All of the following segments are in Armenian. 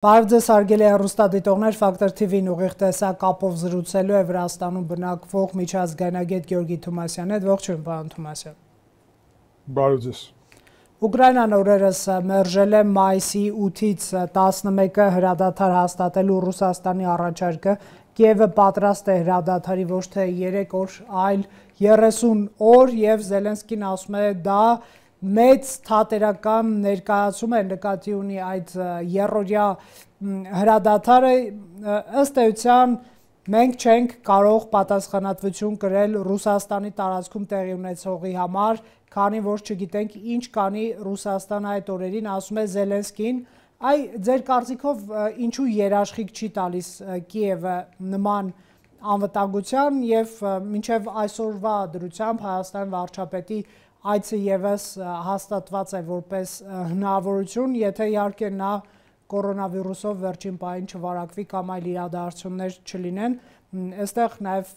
Բարև ձեզ հարգելի հեռուստադիտողներ, Ֆակտոր TV-ին ուղիղ տեսակապով զրուցելու է Վրաստանում բնակվող միջազգայնագետ Գյորգի Թումասյանի հետ, ողջույն պարոն Թումասյան։ Բարև ձեզ։ Ուկրաինան օրերս մերժել է մայիսի 8-ից 11-ը հրադադար հաստատելու Ռուսաստանի առաջարկը, Կիևը պատրաստ է հրադադարի ոչ թե 3 օր, այլ 30 օր եւ Զելենսկին ասում է դա մեծ թատերական ներկայացում է նկատի ունի այդ երրորդյա հրադադարը ըստ էության մենք չենք կարող պատասխանատվություն կրել Ռուսաստանի տարածքում տեղի ունեցողի համար, քանի որ չգիտենք ինչ կանի Ռուսաստանը այդ օրերին, ասում է Զելենսկին, ձեր կարծիքով ինչու երաշխիք չի տալիս Կիևը նման անվտանգության եւ մինչեւ այսօրվա դրությամբ Հայաստան վարչապետի այցը եւս հաստատված է որպես հնարավորություն, եթե իհարկե նա կորոնավիրուսով վերջին պահին չվարակվի կամ այլ իրադարձություններ չլինեն, այստեղ նաեւ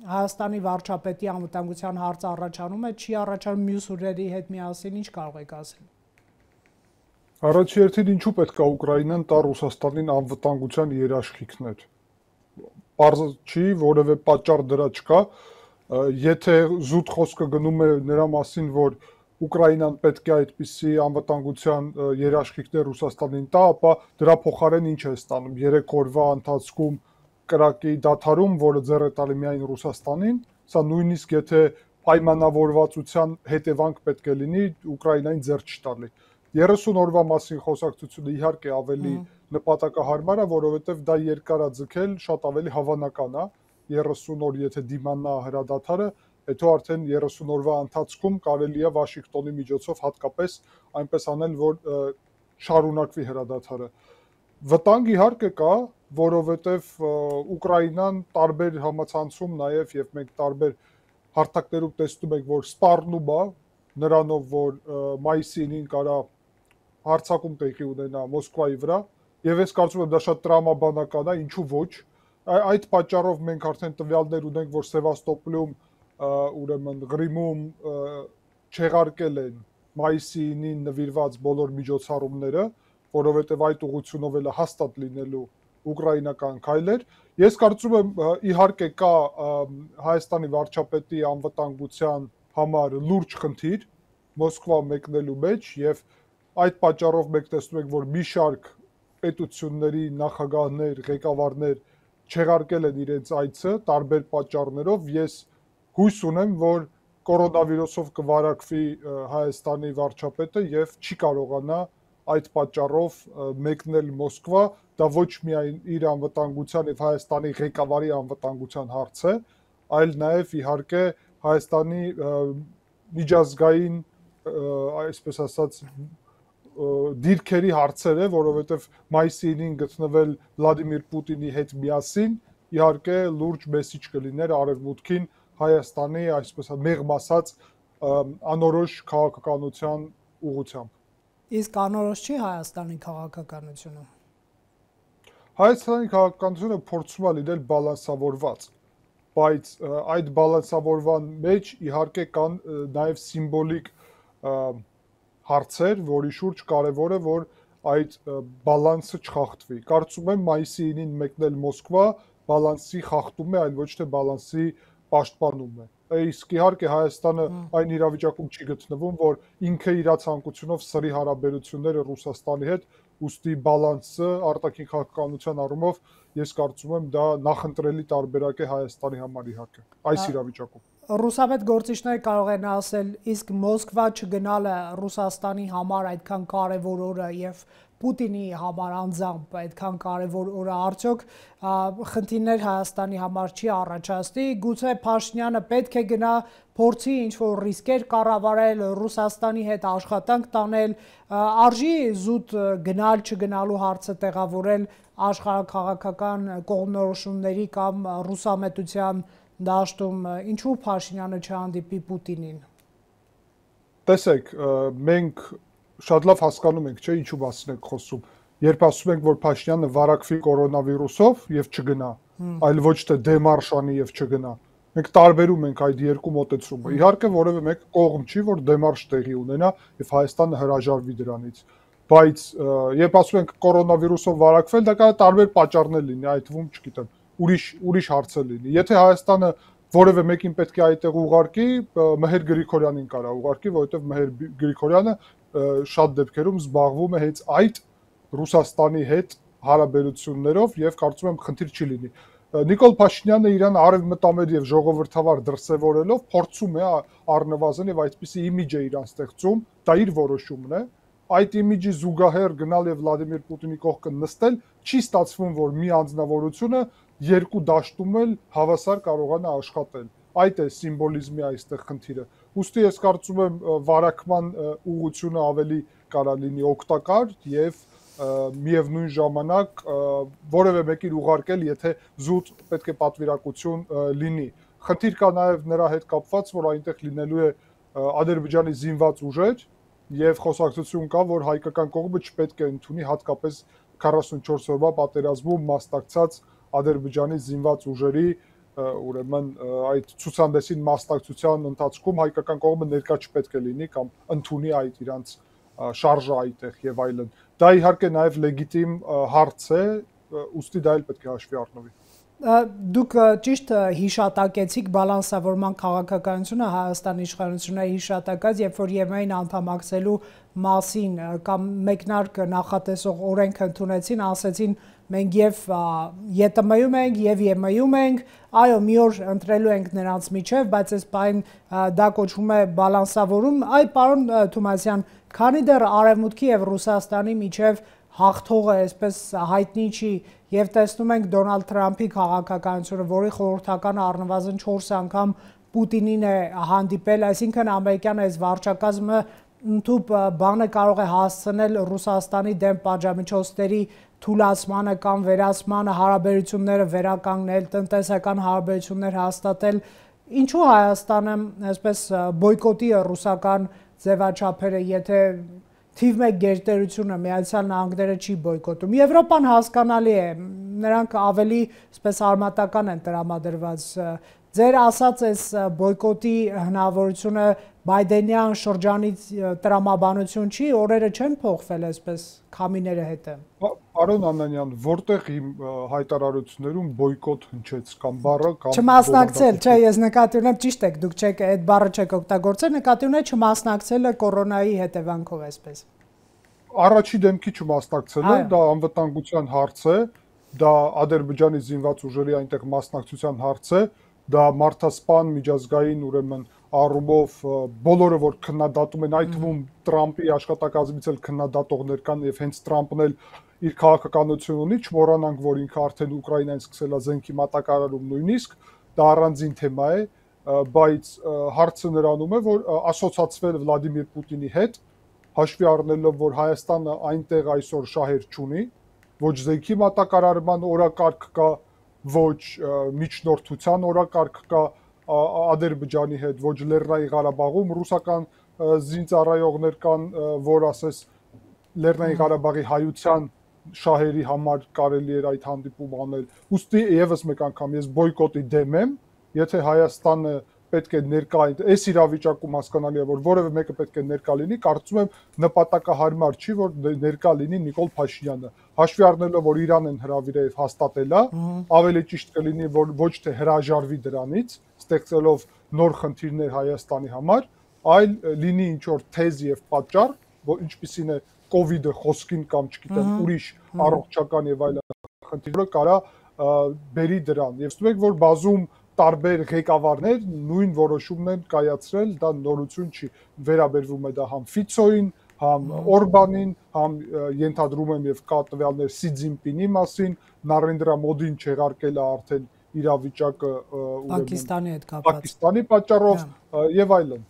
Հայաստանի վարչապետի անվտանգության հարցը առաջանում է, չի առաջանում մյուս ուժերի հետ միասին, ինչ կարող եք ասել։ Առաջի հերթին ինչու պետք է Ուկրաինան տա Ռուսաստանին անվտանգության երաշխիքներ։ Պարզ չի, որևէ պատճառ դրա չկա, եթե զուտ խոսքը գնում է նրա մասին, որ Ուկրաինան պետք է այդպիսի անվտանգության երաշխիքներ Ռուսաստանին տա, ապա դրա փոխարեն ինչ է ստանում 3 օրվա ընթացքում կրակի դադարում, որը ձեռ է տալի միայն Ռուսաստանին, սա նույնիսկ եթե պայմանավորվածության հետևանք պետք է լինի, Ուկրաինային ձեռ չտալի։ 30 օրվա մասին խոսակցությունը իհարկե ավելի նպատակահարմար է, որովհետև դա երկար է ձգել, շատ ավելի հավանական է, 30 օր եթե դիմանա հրադադարը, հետո արդեն 30 օրվա ընթացքում կարելի է Վաշինգտոնի միջոցով հատկապես այնպես անել, որ շարունակվի հրադադարը։ Վտանգ իհարկե կա, որովհետև Ուկրաինան տարբեր համացանցում նաև եւ մենք տարբեր հարթակներում տեսնում ենք, որ սպառնում է նրանով, որ մայիսի 9-ին կարա հարձակում տեղի ունենա Մոսկվայի վրա, եւ ես կարծում եմ դա շատ տրամաբանական է, ինչու ոչ։ Այդ պատճառով մենք արդեն տվյալներ ունենք, որ Սևաստոպոլում, ուրեմն Ղրիմում չեղարկել են մայիսի 9-ին նվիրված բոլոր միջոցառումները, որովհետև այդ ուղղությունով էլ հաստատ լինելու ուկրաինական քայլեր։ Ես կարծում եմ իհարկե կա Հայաստանի վարչապետի անվտանգության համար լուրջ խնդիր Մոսկվա մեկնելու մեջ եւ այդ պատճառով մենք տեսնում ենք, որ մի շարք պետությունների նախագահներ, ղեկավարներ չեղարկել են իրենց այցը տարբեր պատճառներով։ Ես հույս ունեմ, որ կորոնավիրուսով կվարակվի Հայաստանի վարչապետը եւ չի կարողանա այդ պատճառով մեկնել Մոսկվա, դա ոչ միայն իր անվտանգության եւ Հայաստանի ղեկավարի անվտանգության հարց է, այլ նաեւ իհարկե Հայաստանի միջազգային, այսպես ասած, դիրքերի հարցեր է, որովհետև մայիսի 9-ին գտնվել Վլադիմիր Պուտինի հետ միասին, իհարկե լուրջ մեսիջ կլիներ արևմուտքին Հայաստանի, այսպես մեղմ ասած, անորոշ քաղաքականության ուղղությամբ։ Իսկ անորոշ չի Հայաստանի քաղաքականությունը։ Հայաստանի քաղաքականությունը փորձում է լինել բալանսավորված, բայց այդ բալանսավորման մեջ իհարկե կան նաև սիմվոլիկ հարցեր, որի շուրջ կարևոր է, որ այդ բալանսը չխախտվի։ Կարծում եմ մայիսի 9-ին մեկնել Մոսկվա բալանսի խախտում է, այլ ոչ թե բալանսի պաշտպանում է։ Իսկ իհարկե Հայաստանը այն իրավիճակում չի գտնվում, որ ինքը իր ցանկությունով սրի հարաբերությունները Ռուսաստանի հետ, ուստի բալանսը արտաքին քաղաքականության առումով ես կարծում եմ դա նախընտրելի տարբերակ է Հայաստանի համար իհարկե այս իրավիճակում։ Ռուսապետ գործիչները կարող են ասել, իսկ Մոսկվա չգնալը Ռուսաստանի համար այդքան կարևոր օր է եւ Պուտինի համար անձամբ այդքան կարևոր օր է, արդյոք խնդիրներ Հայաստանի համար չի առաջացնի, գուցե Փաշինյանը պետք է գնա փորձի ինչ-որ ռիսկեր կառավարել, Ռուսաստանի հետ աշխատանք տանել, արժի զուտ գնալ չգնալու հարցը տեղավորել աշխարհաքաղաքական կողմնորոշումների կամ ռուսամետության դաշտում, ինչու Փաշինյանը չհանդիպի Պուտինին։ Տեսեք, մենք շատ լավ հասկանում ենք, չէ, ինչու մասին եք խոսում։ Երբ ասում ենք, որ Փաշինյանը վարակվի կորոնավիրուսով եւ չգնա, այլ ոչ թե դեմարշ անի եւ չգնա։ Մենք տարբերում ենք այդ երկու մոտեցումը։ Իհարկե որևէ մեկ կողմ չի, որ դեմարշ տեղի ունենա եւ Հայաստանը հրաժարվի դրանից։ բայց երբ ասում ենք կորոնավիրուսով վարակվել, դա կարող է տարբեր պատճառներ լինի, այդ թվում, չգիտեմ, ուրիշ հարցեր լինի։ Եթե Հայաստանը որևէ մեկին պետք է այդտեղ ուղարկի, Մհեր Գրիգորյանին կարա ուղարկի, որովհետև Մհեր Գրիգորյանը շատ դեպքերում զբաղվում է հենց այդ Ռուսաստանի հետ հարաբերություններով եւ կարծում եմ խնդիր չի լինի։ Նիկոլ Փաշինյանը իրան արևմտամետ եւ ժողովրդավար դրսեւորելով փորձում է առնվազն եւ այսպիսի իմիջ է իրան ստեղծում, դա իր որոշումն է։ Այդ իմիջի զուգահեռ գնալ եւ Վլադիմիր Պուտինի կողքը նստել, չի ստացվում, որ մի անձնավորությունը երկու դաշտում էլ հավասար կարողանա աշխատել։ Այդ է սիմվոլիզմի այստեղ խնդիրը։ Ուստի ես կարծում եմ վարակման ուղղությունը ավելի կարա լինի օգտակար եւ միևնույն ժամանակ որևէ մեկին ուղարկել, եթե զուտ պետք է պատվիրակություն լինի։ Խնդիր կա նաեւ նրա հետ կապված, որ այնտեղ լինելու է Ադրբեջանի զինված ուժեր եւ խոսակցություն կա, որ հայկական կողմը չպետք է ընդունի հատկապես 44 օրվա պատերազմում մասնակցած Ադրբեջանի զինված ուժերի ուրեմն այդ ցուցանտեսին մասնակցության ընթացքում հայկական կողմը ներկա չպետք է լինի կամ ընդունի այդ իրանց շարժը այդտեղ եւ այլն։ Դա իհարկե նաեւ լեգիտիմ հարց է, ուստի դա էլ պետք է հաշվի առնվի։ Դուք ճիշտ հիշատակեցիք բալանսավորման քաղաքականությունը Հայաստանի իշխանությունների հիշատակած, երբ որ ԵՄ-ին անդամակցելու մասին կամ մեկնարկ նախատեսող օրենք ընդունեցին, ասեցին մենք եւ ԵՏՄ-ում ենք եւ ԵՄ-ում ենք, այո, մի օր ընտրելու ենք նրանց միջև, բայց այս բան դա կոչվում է բալանսավորում։ Այ պարոն Թումասյան, քանի դեռ Արևմուտքի եւ Ռուսաստանի միջև հաղթողը այսպես հայտնի չի եւ տեսնում ենք Դոնալդ Թրամփի քաղաքականությունը, որի խորհրդականը առնվազն 4 անգամ Պուտինին է հանդիպել, այսինքն ամերիկյան այս վարչակազմը ընդհանուր բանը կարող է հասցնել Ռուսաստանի դեմ պատժամիջոցների թուլացմանը կամ վերացմանը, հարաբերությունները վերականգնել, տնտեսական հարաբերություններ հաստատել։ Ինչու Հայաստանը այսպես բոյկոտի է ռուսական ձևաչափերը, եթե թիվ 1 գերտերությունը Միացյալ Նահանգները չի բոյկոտում։ Եվրոպան հասկանալի է, նրանք ավելի այսպես արմատական են տրամադրված։ Ձեր ասած այս բոյկոտի հնարավորությունը Բայդենյան շրջանից տրամաբանություն չի, օրերը չեն փոխվել այսպես քամիները հետ է։ Պարոն Անանյան, որտեղ իմ հայտարարություններում բոյկոտ հնչեց կամ բառը կամ չմասնակցել, չէ, ես նկատի ունեմ, ճիշտ եք, դուք չեք այդ բառը չեք օգտագործել, նկատի ունեմ չմասնակցելը կորոնայի հետևանքով այսպես։ Առաջի դեմքի չմասնակցելը դա անվտանգության հարց է, դա Ադրբեջանի զինված ուժերի այնտեղ մասնակցության հարց է, դա մարդասպան միջազգային ուրեմն առումով բոլորը որ քննադատում են, այդ թվում Տրամփի աշխատակազմից էլ քննադատողներ կան եւ հենց Տրամփն էլ իր քաղաքականություն ունի, չմոռանանք, որ ինքը արդեն Ուկրաինայից սկսել է զենքի մատակարարում նույնիսկ, դա առանձին թեմա է, բայց հարցը նրանում է, որ ասոցացվել Վլադիմիր Պուտինի հետ, հաշվի առնելով, որ Հայաստանը այնտեղ այսօր շահեր չունի, ոչ զենքի մատակարարման օրակարգ կա, ոչ միջնորդության օրակարգ կա Ադրբեջանի հետ, ոչ Լեռնային Ղարաբաղում ռուսական զինծառայողներ կան, որ ասես Լեռնային Ղարաբաղի հայության շահերի համար կարելի էր այդ հանդիպում անել։ Ուստի եւս մեկ անգամ ես բոյկոտի դեմ եմ, եթե Հայաստանը պետք է ներկա այս իրավիճակում հասկանալի է, որ որևէ մեկը պետք է ներկա լինի, կարծում եմ նպատակահարմար չի, որ ներկա լինի Նիկոլ Փաշինյանը։ Հաշվի առնելով, որ Իրանն հրավիրել հաստատել է, ավելի ճիշտ կլինի, որ ոչ թե հրաժարվի դրանից, ստեղծելով նոր խնդիրներ Հայաստանի համար, այլ լինի ինչ-որ թեզ եւ պատճառ, որ ինչպիսին է կոവിഡ്ը խոսքին կամ չգիտեմ, ուրիշ առողջական եւ այլ խնդիրները կարա բերի դրան։ Եվ ստուգեք, որ բազում տարբեր ղեկավարներ նույն որոշումն են կայացրել, դա նորություն չի, վերաբերվում է դա համ Ֆիցոին, համ Օրբանին, համ ենթադրում եմ եւ կա տվյալներ Սի Ցզինպինի մասին, Նարենդրա Մոդին չեղարկել է արդեն իրավիճակը Պակիստանի հետ կապված, Պակիստանի պատճառով եւ այլն։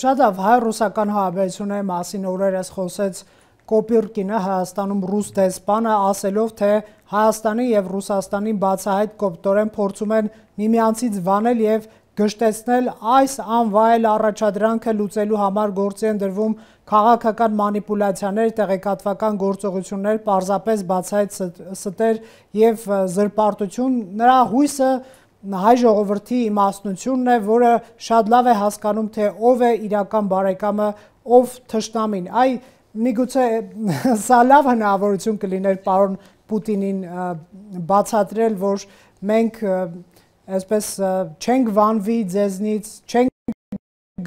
Շատ լավ, հայ-ռուսական հարաբերությունների մասին օրերս խոսեց Կոպիրկինը, Հայաստանում ռուս դեսպանը, ասելով, թե Հայաստանի եւ Ռուսաստանի բացահայտ կոպտորեն փորձում են միմյանցից վանել եւ գժտեցնել այս անվայել առաջադրանքը լուծելու համար գործի են դրվում քաղաքական մանիպուլյացիաներ, տեղեկատվական գործողություններ, պարզապես բացահայտ ստեր եւ զրպարտություն։ Նրա հույսը հայ ժողովրդի իմաստնությունն է, որը շատ լավ է հասկանում, թե ով է իրական բարեկամը, ով թշնամին։ Միգուցե սա լավ հնարավորություն կլիներ պարոն Պուտինին բացատրել, որ մենք այսպես չենք վանվի ձեզնից, չենք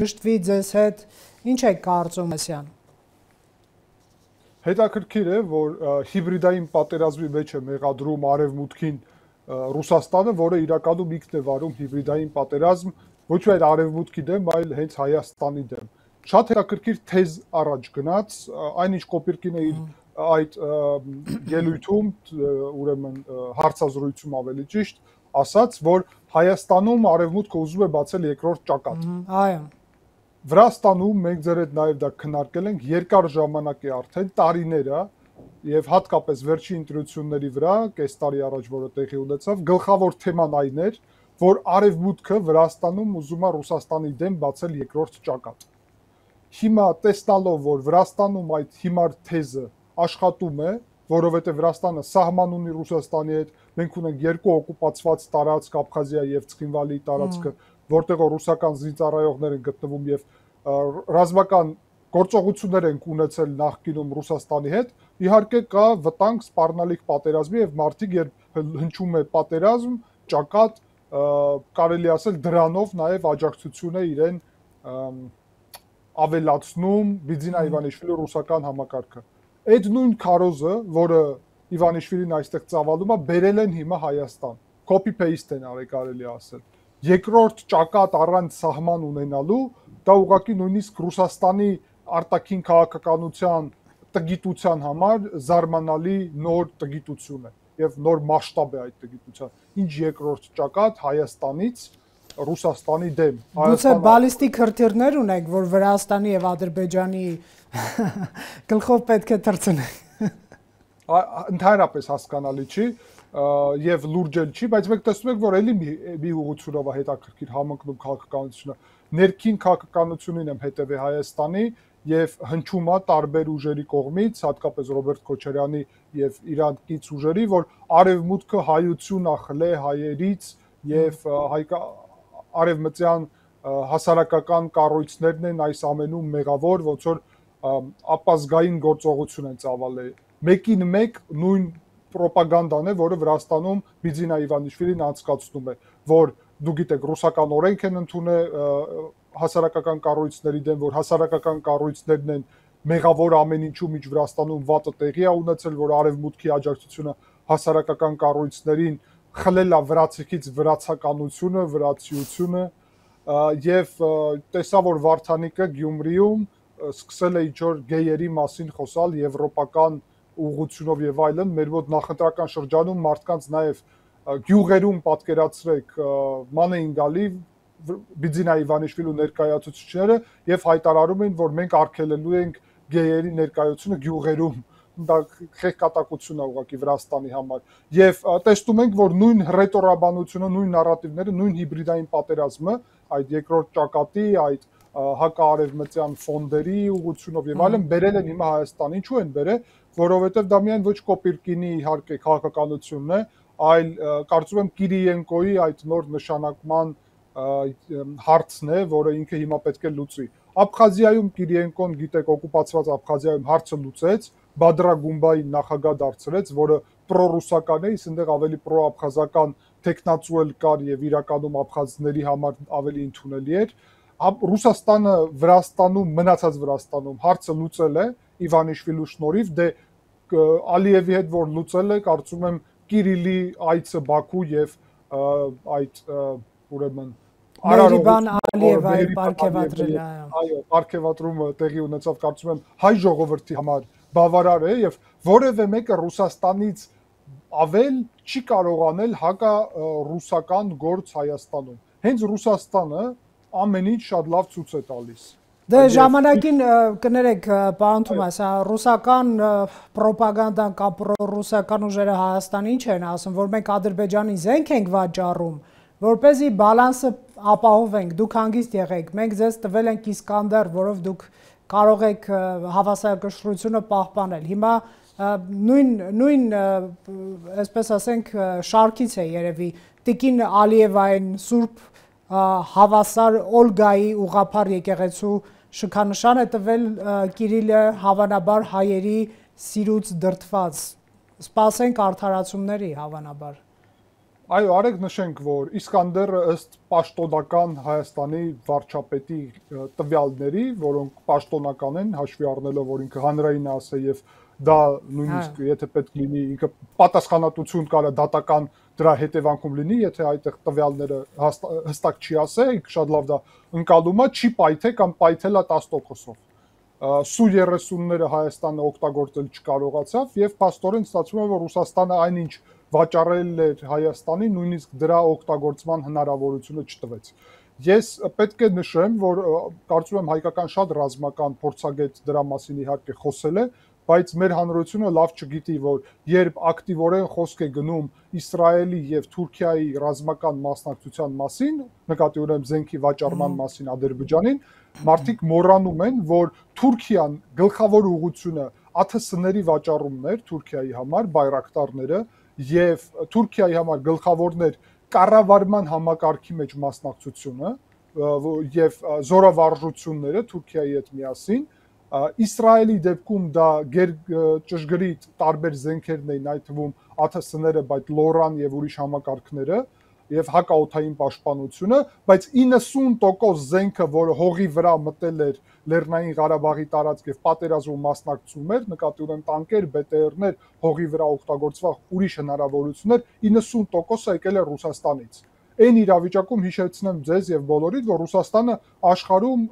գժտվի ձեզ հետ, ինչ եք կարծում այսյան։ Հետաքրքիր է, որ հիբրիդային պատերազմի մեջ է մեղադրում արևմուտքին Ռուսաստանը, որը իրականում ինքն է վարում հիբրիդային պատերազմ ոչ միայն արևմուտքի դեմ, այլ հենց Հայաստանի դեմ։ Շատ հետաքրքիր թեզ առաջ գնաց, այնինչ Կոպիրկին է այդ ելույթում, ուրեմն հարցազրույցում ավելի ճիշտ, ասաց, որ Հայաստանում արևմուտքը ուզում է բացել երկրորդ ճակատ։ Այո։ Վրաստանում մենք ձեր հետ նաև դա քննարկել ենք, երկար ժամանակ է արդեն, տարիներ է, եւ հատկապես վերջին ընտրությունների վրա, կես տարի առաջ, որը տեղի ունեցավ, գլխավոր թեման այն էր, որ արևմուտքը Վրաստանում ուզում է Ռուսաստանի դեմ բացել երկրորդ ճակատ։ Հիմա տեսնալով, որ Վրաստանում այդ հիմար թեզը աշխատում է, որովհետեւ Վրաստանը սահման ունի Ռուսաստանի հետ, մենք ունենք երկու օկուպացված տարածք, Աբխազիա եւ Ցխինվալի տարածքը, որտեղ ռուսական զինծառայողներ են գտնվում եւ ռազմական գործողություններ են ունեցել նախկինում Ռուսաստանի հետ, իհարկե կա վտանգ սպառնալիք պատերազմի եւ մարդիկ երբ հնչում է պատերազմ, ճակատ, կարելի ասել դրանով նաեւ աջակցություն է իրեն ավելացնում Բիձինա Իվանիշվիլի ռուսական համակարգը։ Այդ նույն քարոզը, որը Իվանիշվիլին այստեղ ծավալում է, բերել են հիմա Հայաստան։ Copy paste են արել, կարելի ասել։ Երկրորդ ճակատ առանց սահման ունենալու, դա ուղղակի նույնիսկ Ռուսաստանի արտաքին քաղաքականության տգիտության համար զարմանալի նոր տգիտություն է եւ նոր մասշտաբ է այդ տգիտության։ Ինչ երկրորդ ճակատ Հայաստանից Ռուսաստանի դեմ։ Գուցե բալիստիկ հրթիռներ ունեք, որ Վրաստանի եւ Ադրբեջանի գլխով պետք է թռցնեն։ Ընդհանրապես հասկանալի չի եւ լուրջ չի, բայց մենք տեսնում ենք, որ ելի մի ուղղությունով է հետաքրքիր համընկնում քաղաքականությունը։ Ներքին քաղաքականությունին եմ հետևի Հայաստանի եւ հնչում է տարբեր ուժերի կողմից, հատկապես Ռոբերտ Քոչարյանի եւ իրան կից ուժերի, որ արևմուտքը հայություն է խլե հայերից եւ արևմտյան հասարակական կառույցներն են այս ամենում մեղավոր, ոնց որ ապազգային գործողություն են ծավալել։ Մեկին մեկ նույն պրոպագանդան է, որը Վրաստանում Բիձինա Իվանիշվիլին անցկացնում է, որ դու գիտեք ռուսական օրենք են ընդունել հասարակական կառույցների դեմ, որ հասարակական կառույցներն են մեղավոր ամեն ինչում, ինչ Վրաստանում վատը տեղի է ունեցել, որ արևմուտքի աջակցությունը հասարակական կառույցներին խլել է վրացիքից վրացականությունը, վրացիությունը եւ տեսա, որ Վարդանիկը Գյումրիում սկսել է ինչ-որ գեյերի մասին խոսալ եվրոպական ուղղությունով եւ այլն, մեր մոտ նախընտրական շրջանում մարդկանց նաեւ գյուղերում պատկերացրեք ման էին գալի Բիձինա Իվանիշվիլու ներկայացուցիչները եւ հայտարարում են, որ մենք արգելելու ենք գեյերի ներկայությունը գյուղերում, դա խեղկատակություն է ուղղակի Վրաստանի համար եւ տեսնում ենք, որ նույն ռետորաբանությունը, նույն նարատիվները, նույն հիբրիդային պատերազմը, այդ երկրորդ ճակատի, այդ հակաարևմտյան ֆոնդերի ուղղությունով եւ այլն բերել են հիմա Հայաստան։ Ինչու են բերել, որովհետեւ դա միայն ոչ Կոպիրկինի իհարկե քաղաքականությունն է, այլ կարծում եմ Կիրիենկոյի այդ նոր նշանակման հարցն է, որը ինքը հիմա պետք է լուծի։ Աբխազիայում Կիրիենկոն, գիտեք, օկուպացված Աբխազիայում հարցը լուծեց, Բադրա Գումբայի նախագահ դարձրեց, որը պրոռուսական է, իսկ այնտեղ ավելի պրոաբխազական տեխնացու էլ կար եւ իրականում աբխազների համար ավելի ընդունելի էր։ Ռուսաստանը Վրաստանում, մնացած Վրաստանում հարցը լուծել է Իվանիշվիլու շնորհիվ, դե Ալիևի հետ որ լուծել է, կարծում եմ Կիրիլի այցը Բաքու եւ այդ ուրեմն Մերիբան Ալիևայի պարգևատրելը, այո, պարգևատրումը տեղի ունեցավ, կարծում եմ հայ ժողովրդի համար բավարար է եւ որևէ մեկը Ռուսաստանից ավել չի կարող անել հակառուսական գործ Հայաստանում։ Հենց Ռուսաստանը ամեն ինչ շատ լավ ցույց է տալիս։ Դե ժամանակին կներեք, պարոն Թոմաս, ռուսական պրոպագանդան կամ պրոռուսական ուժերը Հայաստանի ինչ են ասում, որ մենք Ադրբեջանի զենք ենք վաճառում, որպեսզի բալանսը ապահովենք, դուք հանգիստ եղեք, մենք ձեզ տվել ենք Իսկանդեր, որով դուք կարող եք հավասարակշռությունը պահպանել։ Հիմա նույն այսպես ասենք շարքից է երևի Տիկին Ալիևային սուրբ հավասար Օլգայի ուղղափառ եկեղեցու շքանշան է տվել Կիրիլը, հավանաբար հայերի սիրուց դրդված։ Սպասենք արդարացումների, հավանաբար։ Այո, արեք նշենք, որ Իսկանդերը ըստ պաշտոնական Հայաստանի վարչապետի տվյալների, որոնք պաշտոնական են, հաշվի առնելով, որ ինքը հանրային է ասել եւ դա նույնիսկ եթե պետք լինի, ինքը պատասխանատվություն կարա դատական դրա հետևանքում լինի, եթե այդտեղ տվյալները հստակ չի ասել, ինքը շատ լավ դա ընկալում է, չի պայթե կամ պայթել է 10%-ով։ Սու-30-ները Հայաստանը օգտագործել չկարողացավ եւ փաստորեն ստացվում է, որ Ռուսաստանը այնինչ վաճառել էր Հայաստանին, նույնիսկ դրա օգտագործման հնարավորությունը չտվեց։ Ես պետք է նշեմ, որ կարծում եմ հայկական շատ ռազմական փորձագետ դրա մասին իհարկե խոսել է, բայց մեր հանրությունը լավ չգիտի, որ երբ ակտիվորեն խոսք է գնում Իսրայելի եւ Թուրքիայի ռազմական մասնակցության մասին, նկատի ունեմ զենքի վաճառման մասին Ադրբեջանին, մարդիկ մոռանում են, որ Թուրքիան գլխավոր ուղղությունը ԱԹՍ-ների վաճառումն էր Թուրքիայի համար, բայրակտարները, եւ Թուրքիայի համար գլխավորն էր կառավարման համակարգի մեջ մասնակցությունը եւ զորավարժությունները Թուրքիայի հետ միասին, Իսրայելի դեպքում դա ճշգրիտ տարբեր զենքերն էին, այդ թվում ԱԹՍ-ները, բայց լորան եւ ուրիշ համակարգները եւ հակաօդային պաշտպանությունը, բայց 90% զենքը, որը հողի վրա մտել էր Լեռնային Ղարաբաղի տարածք եւ պատերազմում մասնակցում էր, նկատի ունեմ տանկեր, BTR-ներ, հողի վրա օգտագործվող ուրիշ հնարավորություններ, 90%-ը եկել է Ռուսաստանից։ Այն իրավիճակում հիշեցնեմ ձեզ եւ բոլորիդ, որ Ռուսաստանը աշխարհում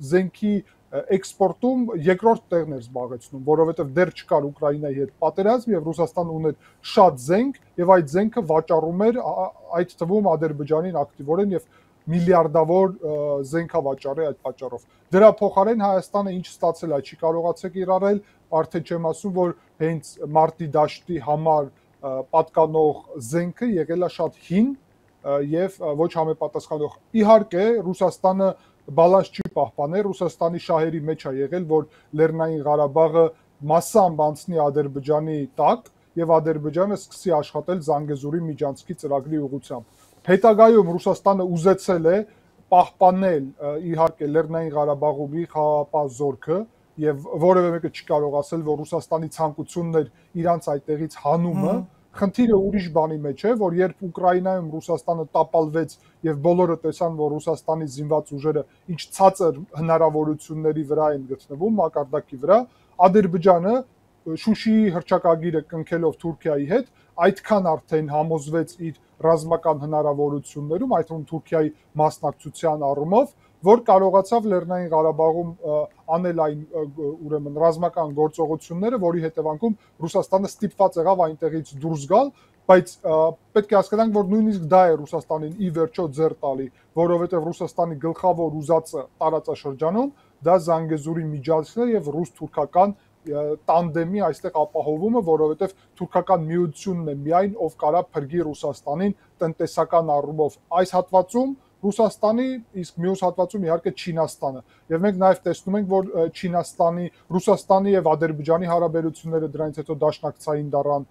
զենքի էքսպորտում երկրորդ տեղն էր զբաղեցնում, որովհետև դեռ չկար Ուկրաինայի հետ պատերազմ եւ Ռուսաստանը ուներ շատ զենք եւ այդ զենքը վաճառում էր այդ թվում Ադրբեջանին ակտիվորեն եւ միլիարդավոր զենքավաճառ է այդ պատճառով։ Դրա փոխարեն Հայաստանը ինչ ստացել է, չի կարողացել կիրառել, արդեն չեմ ասում, որ հենց մարտի դաշտի համար պատկանող զենքը եղել է շատ հին եւ ոչ համապատասխանող։ Իհարկե, Ռուսաստանը բալանս չի պահպանել, Ռուսաստանի շահերի մեջ է եղել, որ Լեռնային Ղարաբաղը մասամբ անցնի Ադրբեջանի տակ եւ Ադրբեջանը սկսի աշխատել Զանգեզուրի միջանցքի ծրագրի ուղղությամբ։ Հետագայում Ռուսաստանը ուզեցել է պահպանել իհարկե Լեռնային Ղարաբաղում իր խաղաղապահ զորքը եւ որևէ մեկը չի կարող ասել, որ Ռուսաստանի ցանկությունն էր իրանց այդտեղից հանումը։ Խնդիրը ուրիշ բանի մեջ է, որ երբ Ուկրաինայում Ռուսաստանը տապալվեց եւ բոլորը տեսան, որ Ռուսաստանի զինված ուժերը ինչ ցածր հնարավորությունների վրա են գտնվում, մակարդակի վրա, Ադրբեջանը Շուշիի հռչակագիրը կնքելով Թուրքիայի հետ, այդքան արդեն համոզվեց իր ռազմական հնարավորություններում, այդ թվում Թուրքիայի մասնակցության առումով, որ կարողացավ Լեռնային Ղարաբաղում անել այն ուրեմն ռազմական գործողությունները, որի հետևանքում Ռուսաստանը ստիպված եղավ այնտեղից դուրս գալ, բայց պետք է հասկանանք, որ նույնիսկ դա է Ռուսաստանին ի վերջո ձեռ տալի, որովհետև Ռուսաստանի գլխավոր ուզածը տարածաշրջանում դա Զանգեզուրի միջանցքն է եւ ռուս-թուրքական տանդեմի այստեղ ապահովումը, որովհետև թուրքական միությունն է միայն ով կարա փրկի Ռուսաստանին տնտեսական առումով այս հատվածում Ռուսաստանի, իսկ մյուս հատվածում իհարկե Չինաստանը։ Եվ մենք նաև տեսնում ենք, որ Ռուսաստանի եւ Ադրբեջանի հարաբերությունները դրանից հետո դաշնակցային դառան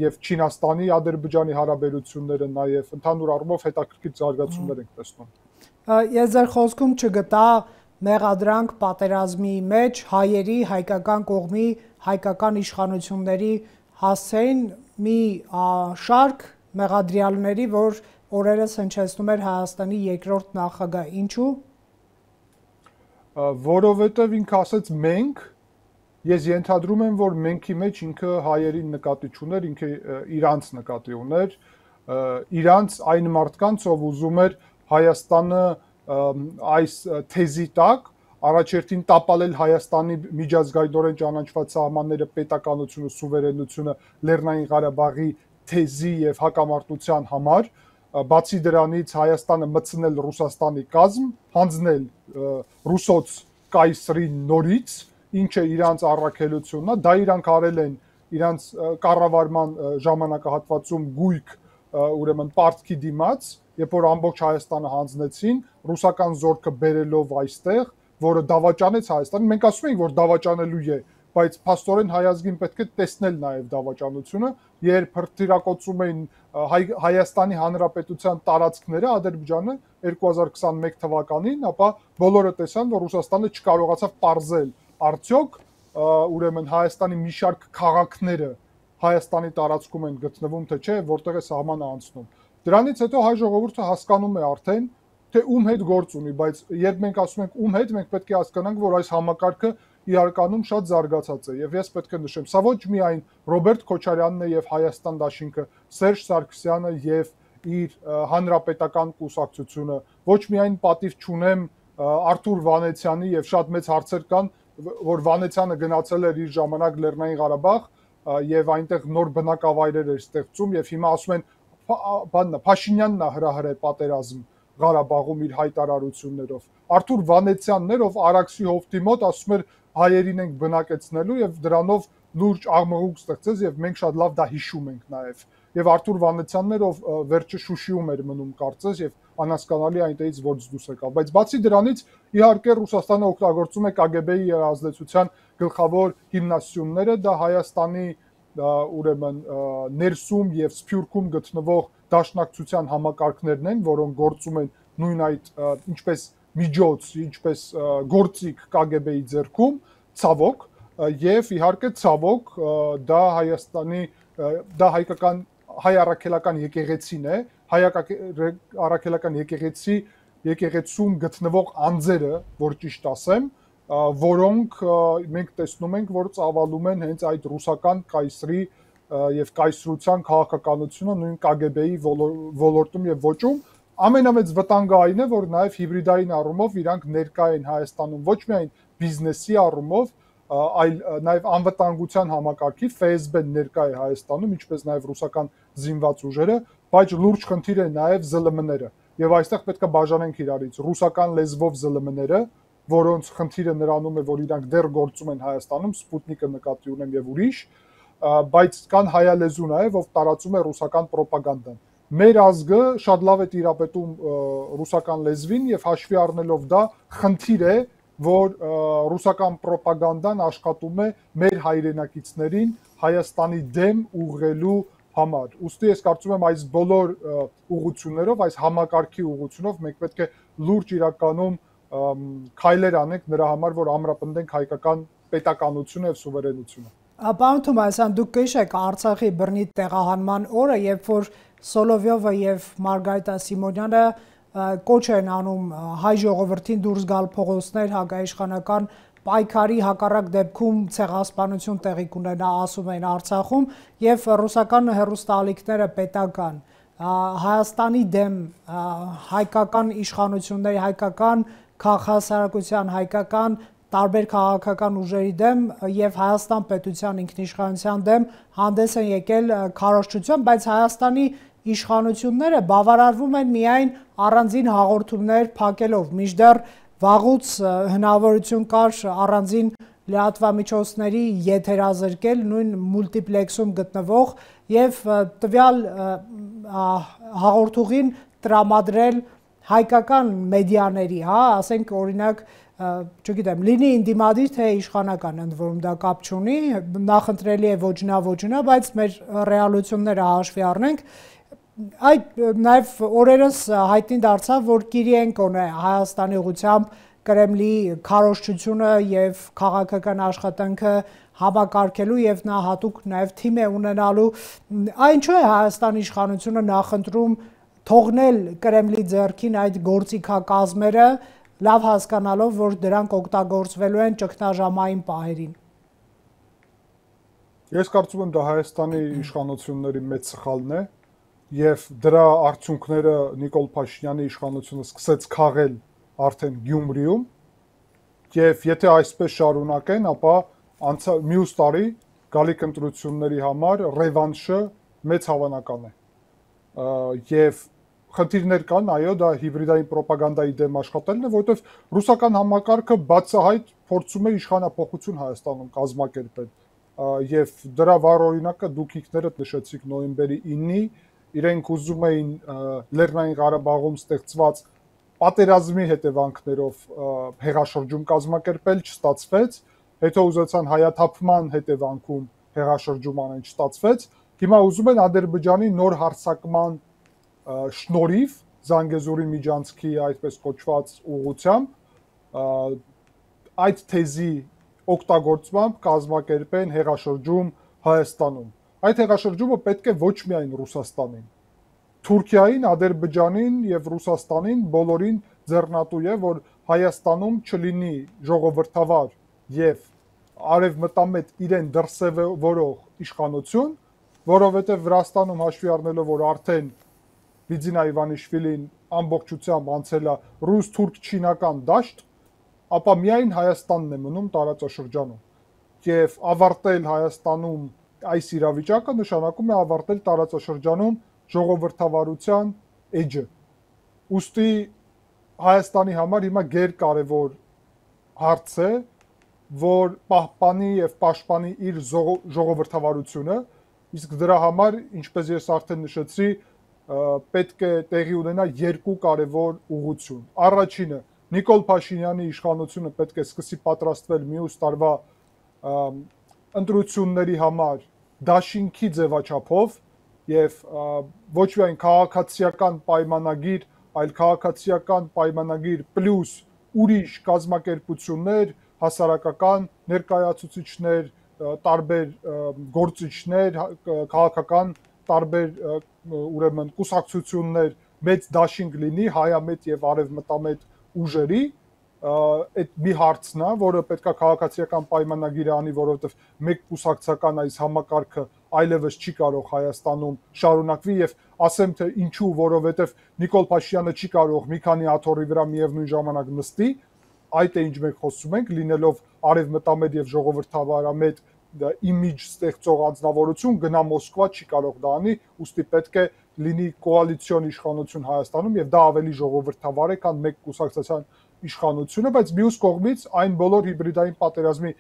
եւ Չինաստանի Ադրբեջանի հարաբերությունները նաև ընդհանուր առումով հետաքրքիր զարգացումներ ենք տեսնում։ Ես ձեր խոսքում չգտա մեղադրանք պատերազմի մեջ հայերի, հայկական կողմի, հայկական իշխանությունների հասցեին մի շարք մեղադրյալների, որ օրերս հնչեցնում էր Հայաստանի երկրորդ նախագահ։ Ինչու՞։ Որովհետև ինքը ասեց մենք, ես ենթադրում եմ, որ մենքի մեջ ինքը հայերին նկատի չուներ, ինքը իրանց նկատի ուներ, իրանց այն մարդկանց, ով ուզում էր Հայաստանը այս թեզի տակ առաջերտին տապալել Հայաստանի միջազգայինորեն ճանաչված սահմանները, պետականությունը, սուվերենությունը Լեռնային Ղարաբաղի թեզի եւ հակամարտության համար, բացի դրանից Հայաստանը մտցնել Ռուսաստանի կազմ, հանձնել ռուսոց կայսրի նորից, ինչը իրանց առաքելությունն է, դա իրանք արել են իրանց կառավարման ժամանակահատվածում գույք ուրեմն պարտքի դիմաց, երբ որ ամբողջ Հայաստանը հանձնեցին, ռուսական զորքը բերելով այստեղ, որը դավաճանեց Հայաստանին, մենք ասում ենք, որ դավաճանելու է, բայց փաստորեն հայազգին պետք է տեսնել նաև դավաճանությունը, երբ հրթիռակոծում էին Հայաստանի Հանրապետության տարածքները Ադրբեջանը 2021 թվականին, ապա բոլորը տեսան, որ Ռուսաստանը չկարողացավ պարզել արդյոք ուրեմն Հայաստանի մի շարք քաղաքները Հայաստանի տարածքում են գտնվում, թե չէ, որտեղ է սահմանը անցնում։ Դրանից հետո հայ ժողովուրդը հասկանում է արդեն, թե ում հետ գործ ունի, բայց երբ մենք ասում ենք ում հետ, մենք պետք է հասկանանք, որ այս համակարգը իհարկանում շատ զարգացած է, եւ ես պետք է նշեմ, սա ոչ միայն Ռոբերտ Քոչարյանն է եւ Հայաստան դաշինքը, Սերժ Սարգսյանը եւ իր հանրապետական կուսակցությունը, ոչ միայն պատիվ չունեմ Արթուր Վանեցյանի եւ շատ մեծ հարցեր կան, որ Վանեցյանը գնացել էր իր ժամանակ Լեռնային Ղարաբաղ եւ այնտեղ նոր բնակավայրեր էր ստեղծում եւ հիմա ասում են Փաշինյանն է հրահրել պատերազմ Ղարաբաղում իր հայտարարություններով։ Արթուր Վանեցյանն էր, ով Արաքսի հովտի մոտ ասում էր հայերին ենք բնակեցնելու եւ դրանով լուրջ աղմուկ ստեղծեց եւ մենք շատ լավ դա հիշում ենք նաեւ։ Եվ Արթուր Վանեցյանն էր, ով վերջը Շուշիում էր մնում կարծես եւ անհասկանալի այնտեղից ո՞րց դուրս եկավ։ Բայց բացի դրանից, իհարկե Ռուսաստանը օգտագործում է KGB-ի ազդեցության գլխավոր հիմնասյուները, դա Հայաստանի ուրեմն ներսում եւ Սփյուռքում գտնվող դաշնակցության համակարգներն են, որոնք գործում են նույն այդ ինչպես միջոց, ինչպես գործիք KGB-ի ձեռքում, ցավոք, եւ իհարկե ցավոք դա Հայաստանի դա հայկական հայ առաքելական եկեղեցին է, հայ առաքելական եկեղեցում գտնվող անձերը, որ ճիշտ ասեմ, որոնք մենք տեսնում ենք, որ ծավալում են հենց այդ ռուսական կայսրի եւ կայսրության քաղաքականությունը նույն KGB-ի ոլորտում եւ ոճում, ամենամեծ վտանգը այն է, որ նաեւ հիբրիդային առումով իրանք ներկա են Հայաստանում ոչ միայն բիզնեսի առումով, այլ նաեւ անվտանգության համակարգի ՖՍԲ-ն ներկա է Հայաստանում, ինչպես նաեւ ռուսական զինված ուժերը, բայց լուրջ խնդիր է նաեւ ԶԼՄ-ները։ Եվ այստեղ պետք է բաժանենք իրարից ռուսական լեզվով ԶԼՄ-ները, որոնց խնդիրը նրանում է, որ իրանք դեռ գործում են Հայաստանում, Սպուտնիկը նկատի ունեմ եւ ուրիշ, բայց կան հայալեզու նաեւ, ով տարածում է ռուսական ռոպագանդան։ Մեր ազգը շատ լավ է տիրապետում ռուսական լեզվին եւ հաշվի առնելով դա խնդիր է, որ ռուսական ռոպագանդան աշխատում է մեր հայրենակիցներին Հայաստանի դեմ ուղղելու համար։ Ուստի ես կարծում եմ այս բոլոր ուղղություններով, այս համակարգի ուղղությունով մենք պետք է լուրջ իրականում քայլեր անենք նրա համար, որ ամրապնդենք հայկական պետականությունը եւ սուվերենությունը։ Պարոն Թոմասյան, դուք կհիշեք Արցախի բռնի տեղահանման օրը, երբ որ Սոլովյովը եւ Մարգարիտա Սիմոնյանը կոչ են անում հայ ժողովրդին դուրս գալ փողոցներ հակաիշխանական պայքարի հակառակ դեպքում ցեղասպանություն տեղի կունենա, ասում են Արցախում, եւ ռուսական հեռուստաալիքները պետական Հայաստանի դեմ հայկական իշխանությունների, հայկական քաղաքասարակության, հայկական տարբեր քաղաքական ուժերի դեմ եւ Հայաստան պետության ինքնիշխանության դեմ հանդես են եկել քարոզչությամբ, բայց Հայաստանի իշխանությունները բավարարվում են միայն առանձին հաղորդումներ փակելով, մինչդեռ վաղուց հնարավորություն կար առանձին լրատվամիջոցների եթերազրկել նույն մուլտիպլեքսում գտնվող եւ տվյալ հաղորդուղին տրամադրել հայկական մեդիաների, ասենք օրինակ, չգիտեմ, լինի ինդիմադիր թե իշխանական, ընդ որում դա կապ չունի, նախընտրելի է ոչնա, բայց մեր ռեալությունները հաշվի առնենք, այդ նաև օրերս հայտնի դարձավ, որ Կիրիենկոն է Հայաստանի ուղղությամբ Կրեմլի քարոզչությունը եւ քաղաքական աշխատանքը համակարգելու եւ նա հատուկ նաև թիմ է ունենալու, այնչու է Հայաստանի իշխանությունը նախընտրում թողնել Կրեմլի ձեռքին այդ գործիքակազմերը, լավ հասկանալով, որ դրանք օգտագործվելու են ճգնաժամային պահերին։ Ես կարծում եմ դա Հայաստանի իշխանությունների մեծ սխալն է եւ դրա արդյունքները Նիկոլ Փաշինյանի իշխանությունը սկսեց քաղել արդեն Գյումրիում եւ եթե այսպես շարունակեն, ապա մյուս տարի գալիք ընտրությունների համար ռևանշը մեծ հավանական է։ Եվ խնդիրներ կան, այո, դա հիբրիդային ռոպագանդայի դեմ աշխատելն է, որովհետև ռուսական համակարգը բացահայտ փորձում է իշխանապողություն Հայաստանում կազմակերպել։ Եվ դրա վառ օրինակը դուք ինքներդ նշեցիք նոյեմբերի 9-ի, իրենք ուզում էին Լեռնային Ղարաբաղում ստեղծված պատերազմի հետևանքներով հեղաշրջում կազմակերպել, չստացվեց, հետո ուզեցան հայաթափման հետևանքում հեղաշրջում անեն, չստացվեց։ Հիմա ուզում են Ադրբեջանի նոր հարձակման շնորհիվ Զանգեզուրի միջանցքի այդպես կոչված ուղղությամբ այդ թեզի օգտագործմամբ կազմակերպեն հեղաշրջում Հայաստանում։ Այդ հեղաշրջումը պետք է ոչ միայն Ռուսաստանին, Թուրքիային, Ադրբեջանին եւ Ռուսաստանին բոլորին ձեռնատու է, որ Հայաստանում չլինի ժողովրդավար եւ արևմտամետ իրեն դրսևորող իշխանություն, որովհետեւ Վրաստանում հաշվի առնելով, որ արդեն Բիձինա Իվանիշվիլին ամբողջությամբ անցել է ռուս-թուրք-չինական դաշտ, ապա միայն Հայաստանն է մնում տարածաշրջանում։ Եվ ավարտել Հայաստանում այս իրավիճակը նշանակում է ավարտել տարածաշրջանում ժողովրդավարության էջը։ Ուստի Հայաստանի համար հիմա գերկարևոր հարց է, որ պահպանի եւ պաշտպանի իր ժողովրդավարությունը, իսկ դրա համար, ինչպես ես արդեն նշեցի, պետք է տեղի ունենա երկու կարևոր ուղղություն։ Առաջինը Նիկոլ Փաշինյանի իշխանությունը պետք է սկսի պատրաստվել մյուս տարվա ընտրությունների համար դաշինքի ձևաչափով եւ ոչ միայն քաղաքացիական պայմանագիր, այլ քաղաքացիական պայմանագիր պլյուս ուրիշ կազմակերպություններ, հասարակական ներկայացուցիչներ, տարբեր գործիչներ, քաղաքական տարբեր ուրեմն կուսակցություններ մեծ դաշինք լինի հայամետ եւ արևմտամետ ուժերի, այդ մի հարցն է, որը պետքա քաղաքացիական պայմանագիրը անի, որովհետև մեկ կուսակցական այս համակարգը այլևս չի կարող Հայաստանում շարունակվի եւ ասեմ թե ինչու, որովհետև Նիկոլ Փաշինյանը չի կարող մի քանի աթոռի վրա միևնույն ժամանակ նստի, այդ է ինչ մենք խոսում ենք, լինելով արևմտամետ եւ ժողովրդավարամետ իմիջ ստեղծող անձնավորություն, գնա Մոսկվա չի կարող դա անի, ուստի պետք է լինի կոալիցիոն իշխանություն Հայաստանում եւ դա ավելի ժողովրդավար է, քան մեկ կուսակցության իշխանությունը, բայց մյուս կողմից այն բոլոր հիբրիդային պատերազմի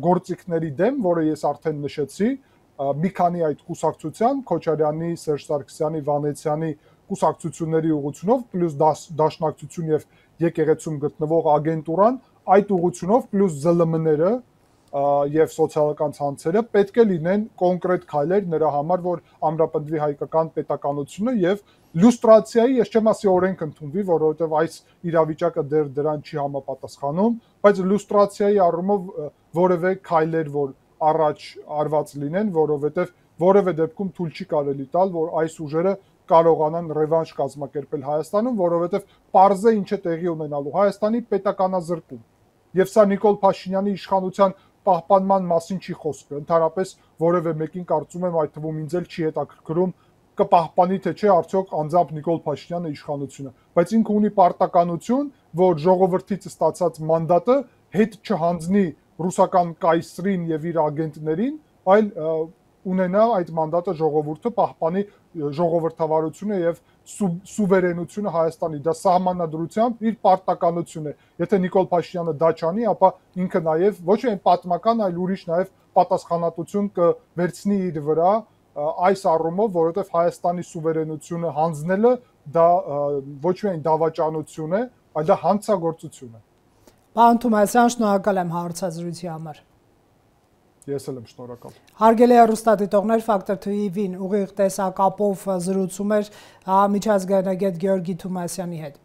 գործիքների դեմ, որը ես արդեն նշեցի, մի քանի այդ կուսակցության, Քոչարյանի, Սերժ Սարգսյանի, Վանեցյանի կուսակցությունների ուղղությունով, պլյուս դաշնակցություն եւ եկեղեցում գտնվող ագենտուրան, այդ ուղղությունով պլյուս ԶԼՄ-ները եւ սոցիալական ցանցերը պետք է լինեն կոնկրետ քայլեր նրա համար, որ ամրապնդվի հայկական պետականությունը եւ լյուստրացիայի, ես չեմ ասի օրենք ընդունվի, որովհետեւ այս իրավիճակը դեռ դրան չի համապատասխանում, բայց լյուստրացիայի առումով որևէ քայլեր, որ առաջ արված լինեն, որովհետեւ որևէ դեպքում թույլ չի կարելի տալ, որ այս ուժերը կարողանան ռևանշ կազմակերպել Հայաստանում, որովհետեւ պարզ է ինչ է տեղի ունենալու Հայաստանի պետականազրկում։ Եվ սա Նիկոլ Փաշինյանի իշխանության պահպանման մասին չի խոսքը, ընդհանրապես որևէ մեկին կարծում եմ այդ թվում ինձ էլ չի հետաքրքրում կպահպանի թե չէ արդյոք անձամբ Նիկոլ Փաշինյանը իշխանությունը, բայց ինքը ունի պարտականություն, որ ժողովրդից ստացած մանդատը հետ չհանձնի ռուսական կայսրին եւ իր ագենտներին, այլ ունենա այդ մանդատը ժողովուրդը, պահպանի ժողովրդավարությունը եւ սուվերենությունը Հայաստանի, դա սահմանադրությամբ իր պարտականություն է։ Եթե Նիկոլ Փաշինյանը դա չանի, ապա ինքը նաեւ ոչ միայն պատմական, այլ ուրիշ նաեւ պատասխանատվություն կվերցնի իր վրա այս առումով, որովհետեւ Հայաստանի սուվերենությունը հանձնելը դա ոչ միայն դավաճանություն է, այլ դա հանցագործություն է։ Պարոն Թումանյան, շնորհակալ եմ հարցազրույցի համար։ Ես էլ եմ շնորհակալ։ Հարգելի հեռուստադիտողներ, Factor TV-ին ուղիղ տեսակապով զրուցում էր միջազգայնագետ Գեորգի Թումանյանի հետ։